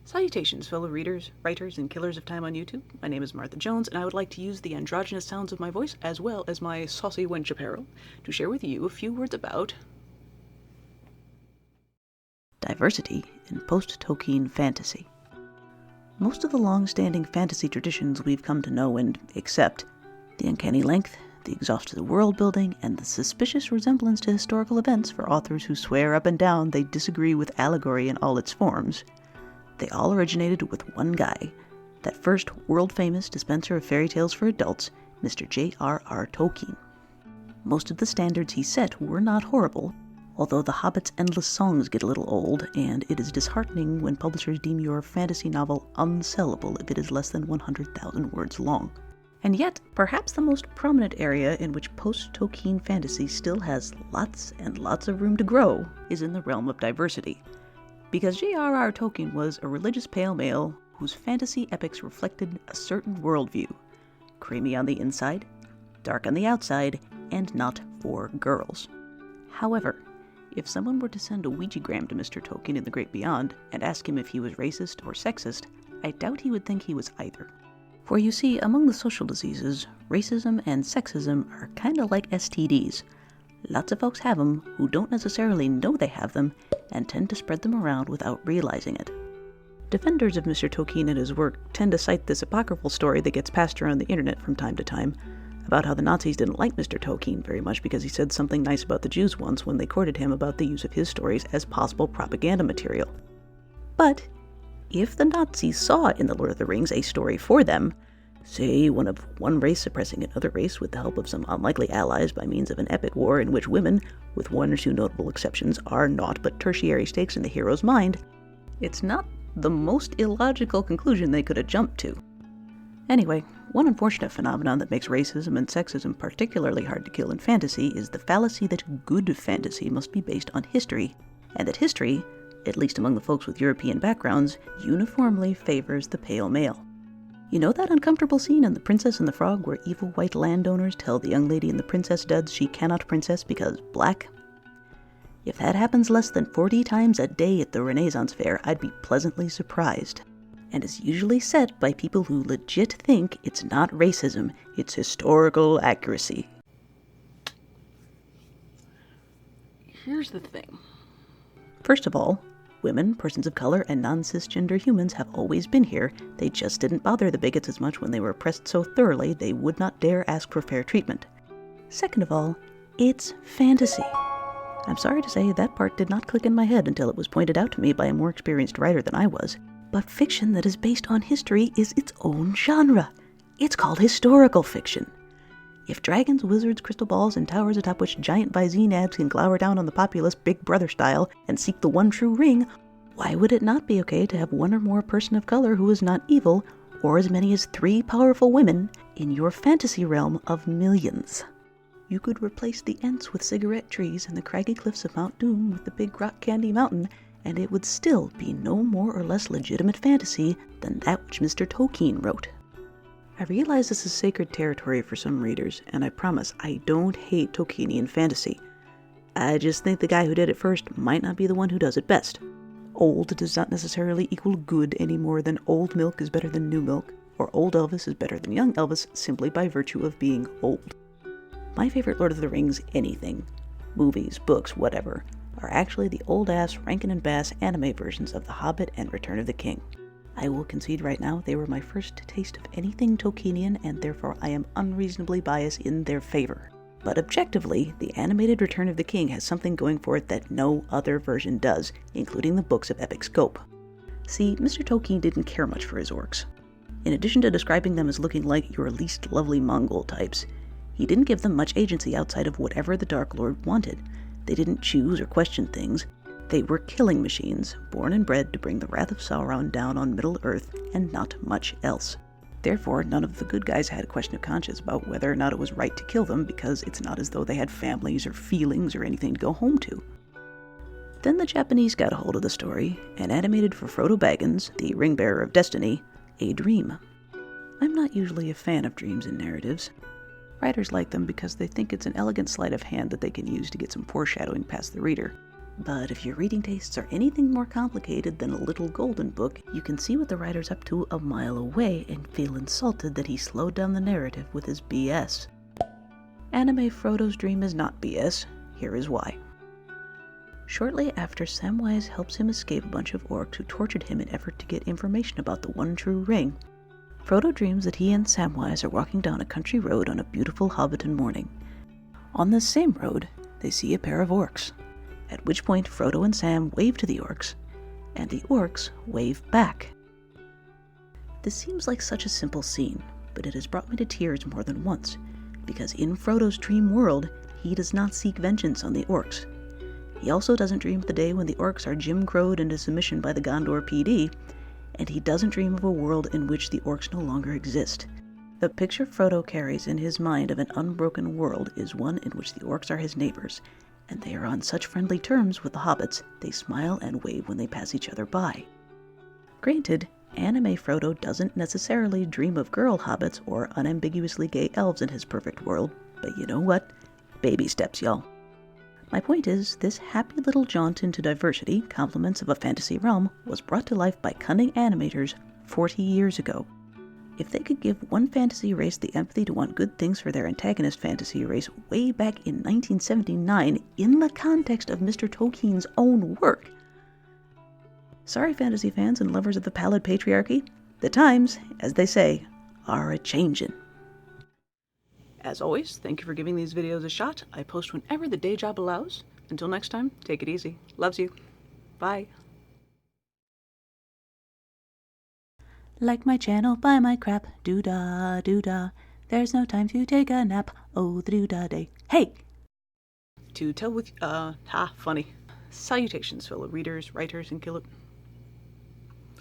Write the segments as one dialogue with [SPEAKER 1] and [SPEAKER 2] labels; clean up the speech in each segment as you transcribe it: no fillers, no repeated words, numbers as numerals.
[SPEAKER 1] Salutations, fellow readers, writers, and killers of time on YouTube. My name is Martha Jones, and I would like to use the androgynous sounds of my voice, as well as my saucy wench apparel, to share with you a few words about diversity in post-Tolkien fantasy. Most of the long-standing fantasy traditions we've come to know and accept, the uncanny length, the exhaustive world-building, and the suspicious resemblance to historical events for authors who swear up and down they disagree with allegory in all its forms, they all originated with one guy, that first world-famous dispenser of fairy tales for adults, Mr. J.R.R. Tolkien. Most of the standards he set were not horrible, although The Hobbit's endless songs get a little old, and it is disheartening when publishers deem your fantasy novel unsellable if it is less than 100,000 words long. And yet, perhaps the most prominent area in which post-Tolkien fantasy still has lots and lots of room to grow is in the realm of diversity. Because J.R.R. Tolkien was a religious pale male whose fantasy epics reflected a certain worldview, creamy on the inside, dark on the outside, and not for girls. However, if someone were to send a Ouija-gram to Mr. Tolkien in the Great Beyond and ask him if he was racist or sexist, I doubt he would think he was either. For you see, among the social diseases, racism and sexism are kinda like STDs. Lots of folks have them who don't necessarily know they have them and tend to spread them around without realizing it. Defenders of Mr. Tolkien and his work tend to cite this apocryphal story that gets passed around the internet from time to time about how the Nazis didn't like Mr. Tolkien very much because he said something nice about the Jews once when they courted him about the use of his stories as possible propaganda material. But if the Nazis saw in The Lord of the Rings a story for them, say one of one race suppressing another race with the help of some unlikely allies by means of an epic war in which women, with one or two notable exceptions, are naught but tertiary stakes in the hero's mind, it's not the most illogical conclusion they could have jumped to. Anyway, one unfortunate phenomenon that makes racism and sexism particularly hard to kill in fantasy is the fallacy that good fantasy must be based on history, and that history, at least among the folks with European backgrounds, uniformly favors the pale male. You know that uncomfortable scene in The Princess and the Frog where evil white landowners tell the young lady in the princess duds she cannot princess because black? If that happens less than 40 times a day at the Renaissance Fair, I'd be pleasantly surprised. And is usually set by people who legit think it's not racism, it's historical accuracy. Here's the thing. First of all, women, persons of color, and non-cisgender humans have always been here. They just didn't bother the bigots as much when they were oppressed so thoroughly they would not dare ask for fair treatment. Second of all, it's fantasy. I'm sorry to say that part did not click in my head until it was pointed out to me by a more experienced writer than I was. But fiction that is based on history is its own genre. It's called historical fiction. If dragons, wizards, crystal balls, and towers atop which giant Visine abs can glower down on the populace Big Brother style and seek the one true ring, why would it not be okay to have one or more person of color who is not evil, or as many as 3 powerful women, in your fantasy realm of millions? You could replace the Ents with cigarette trees and the craggy cliffs of Mount Doom with the big rock candy mountain, and it would still be no more or less legitimate fantasy than that which Mr. Tolkien wrote. I realize this is sacred territory for some readers, and I promise I don't hate Tolkienian fantasy. I just think the guy who did it first might not be the one who does it best. Old does not necessarily equal good any more than old milk is better than new milk, or old Elvis is better than young Elvis simply by virtue of being old. My favorite Lord of the Rings anything, movies, books, whatever, are actually the old-ass Rankin and Bass anime versions of The Hobbit and Return of the King. I will concede right now they were my first taste of anything Tolkienian, and therefore I am unreasonably biased in their favor. But objectively, the animated Return of the King has something going for it that no other version does, including the books of epic scope. See, Mr. Tolkien didn't care much for his orcs. In addition to describing them as looking like your least lovely Mongol types, he didn't give them much agency outside of whatever the Dark Lord wanted. They didn't choose or question things. They were killing machines, born and bred to bring the wrath of Sauron down on Middle-earth, and not much else. Therefore, none of the good guys had a question of conscience about whether or not it was right to kill them, because it's not as though they had families or feelings or anything to go home to. Then the Japanese got a hold of the story, and animated for Frodo Baggins, the ring-bearer of destiny, a dream. I'm not usually a fan of dreams in narratives. Writers like them because they think it's an elegant sleight of hand that they can use to get some foreshadowing past the reader. But if your reading tastes are anything more complicated than a little golden book, you can see what the writer's up to a mile away and feel insulted that he slowed down the narrative with his BS. Anime Frodo's dream is not BS. Here is why. Shortly after, Samwise helps him escape a bunch of orcs who tortured him in effort to get information about the one true ring. Frodo dreams that he and Samwise are walking down a country road on a beautiful Hobbiton morning. On this same road, they see a pair of orcs, at which point Frodo and Sam wave to the orcs, and the orcs wave back. This seems like such a simple scene, but it has brought me to tears more than once, because in Frodo's dream world, he does not seek vengeance on the orcs. He also doesn't dream of the day when the orcs are Jim Crowed into submission by the Gondor PD, and he doesn't dream of a world in which the orcs no longer exist. The picture Frodo carries in his mind of an unbroken world is one in which the orcs are his neighbors, and they are on such friendly terms with the hobbits, they smile and wave when they pass each other by. Granted, anime Frodo doesn't necessarily dream of girl hobbits or unambiguously gay elves in his perfect world, but you know what? Baby steps, y'all. My point is, this happy little jaunt into diversity, compliments of a fantasy realm, was brought to life by cunning animators 40 years ago. If they could give one fantasy race the empathy to want good things for their antagonist fantasy race way back in 1979 in the context of Mr. Tolkien's own work. Sorry, fantasy fans and lovers of the pallid patriarchy, the times, as they say, are a-changin'. As always, thank you for giving these videos a shot. I post whenever the day job allows. Until next time, take it easy. Loves you. Bye. Like my channel, buy my crap. Doo-dah, doo-dah. There's no time to take a nap. Oh, the doo-dah day. Hey! To tell with, funny. Salutations, fellow readers, writers, and killer...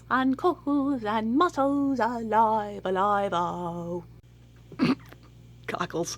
[SPEAKER 1] And cockles and mussels alive, alive, oh. Cockles.